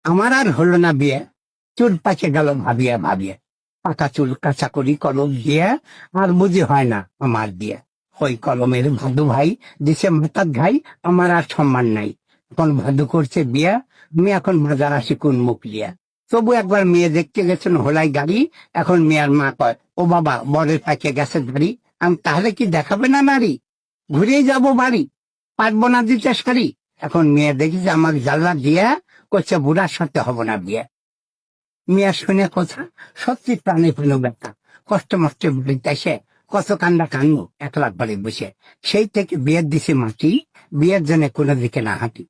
আমার আর হলো না বিয়ে, চুল পাকে গেল ভাবিয়া ভাবিয়া, পাকা চুল কাঁচা করি কলম দিয়ে, আর বুঝি হয় না আমার বিয়ে। ওই কলমের ভাদু ভাই দিছে মাথার ঘাই, আমার আর সম্মান নাই। এখন ভাদু করছে বিয়া, আমি এখন বাজার আসি কোন মুখ লিয়া। তবু একবার মেয়ে দেখতে গেছেন হোলাই গাড়ি, এখন মেয়ের মা কয়, ও বাবা বরের পাকে গেছে গাড়ি। আমি তাহলে কি দেখাবে না নারী, ঘুরেই যাব বাড়ি, পারবো না দিতে শাড়ি। এখন মেয়ে দেখি যে আমাকে জ্বালা দিয়া করছে বুড়ার সাথে হব না বিয়ে। মেয়ে শুনে কথা, সত্যি প্রাণে পেল ব্যথা, কষ্ট মষ্ট বাড়িতে এসে কত কান্দা কান্নু একলা ঘরে বসে। সেই থেকে বিয়ের দিছে মাটি, বিয়ের জন্য কোনো দিকে না হাঁটি।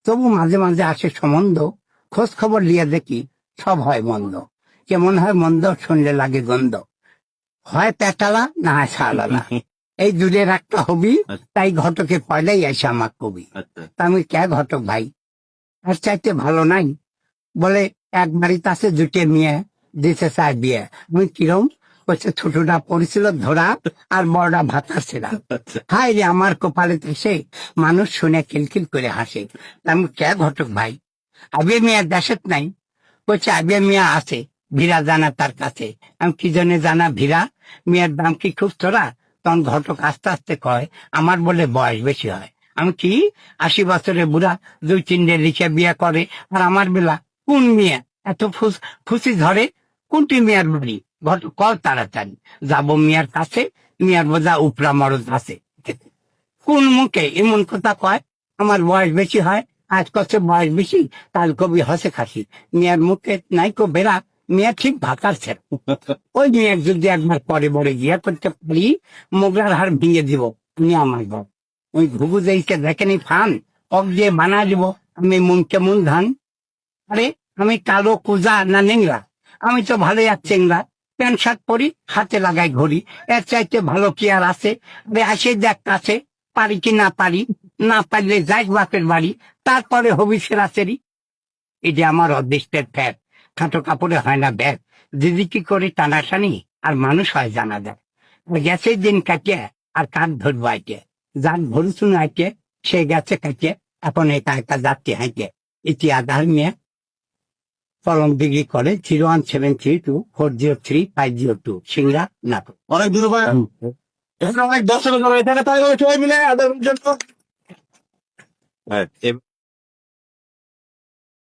তবু মাঝে মাঝে আসে সম্বন্ধ, খোঁজ খবর লিয়ে দেখি সব হয় মন্দ। কেমন হয় মন্দ শুনলে লাগে গন্ধ, হয় পেটালা না হয় শালালা। এই দূরের একটা হবি, তাই ঘটকে পয়লাই আসে আমার কবি। তা আমি কে ঘটক ভাই, আর চাইতে ভালো নাই। বলে এক বাড়িতে আছে দুটে মেয়ে, দিতে চায় বিয়ে। আমি কিরম বলছে, ছোটটা পড়েছিল ধরা, আর বড়টা ভাতার ছেড়া। হাই রে আমার কপালে এসে, মানুষ শুনে খিলখিল করে হাসে। তা আমি কে ঘটক ভাই, আবে মেয়ে দেশের নাই। বলছে আবে মিয়া আছে, ভিড়া জানা তার কাছে। আমি কি জন্য জানা ভিড়া, মেয়ের দাম কি খুব তোরা। তখন ঘটক আস্তে আস্তে কয়, আমার বলে বয়স বেশি হয়। আমি কি 80 বছরের বুড়া, 2-3 লিখে বিয়ে করে, আর আমার বেলা কোন মেয়ে এত ফুসি ধরে, কোনটি মেয়ের বাড়ি। ঘটক কল তাড়াতাড়ি, যাবো মেয়ের কাছে, মেয়ের বোঝা উপরা মরদ আছে। কোন মুখে এমন কথা কয়, আমার বয়স বেশি হয়, আজ কত বয়স বেশি, কাল কবি হসে খাসি। মেয়ের মুখে নাইকো বেড়া, মেয়ে ঠিক ভাতার ছেড়ে। ওই মেয়ের যদি একবার পরে বড়ে গিয়া করতে পারি, মোগলার হার ভেঙে দিব তুমি আমার ঘর। ওই ঘুঘু যেইকে দেখেনি ফান, অক দিয়ে বানা দিব আমি মনকে মন ধান। আরে আমি কালো কুজা না নেংরা, আমি তো ভালোই আর চেংরা। প্যান্ট শার্ট পরি, হাতে লাগাই ঘড়ি, এর চাইতে ভালো কি আর আছে। আরে আসে দেখ কাছে, পারি কি না পারি, না পারলে যাই বাপের বাড়ি, তারপরে হবি সেরাসেরি। এটা আমার অদৃষ্টের ফ্যাট, খাটো কাপড়ে হয় না ব্যাগ। দিদি কি করে টানাটানি, আর মানুষ হয় জানা যায়। গেছে দিন কাটিয়ে, আর কাঠ ধরবো আইকে, যার ভরুচুন আইকে, সে গেছে কাটিয়ে, এখন একা একা যাচ্ছে হাইকে। এটি আধার মেয়ে কলম ডিগ্রি করে 01732403502 সিংড়া নাটক। অনেক দূর ভাই, এখানে অনেক দর্শক এখানে তাই সবাই মিলে আদার জন্য।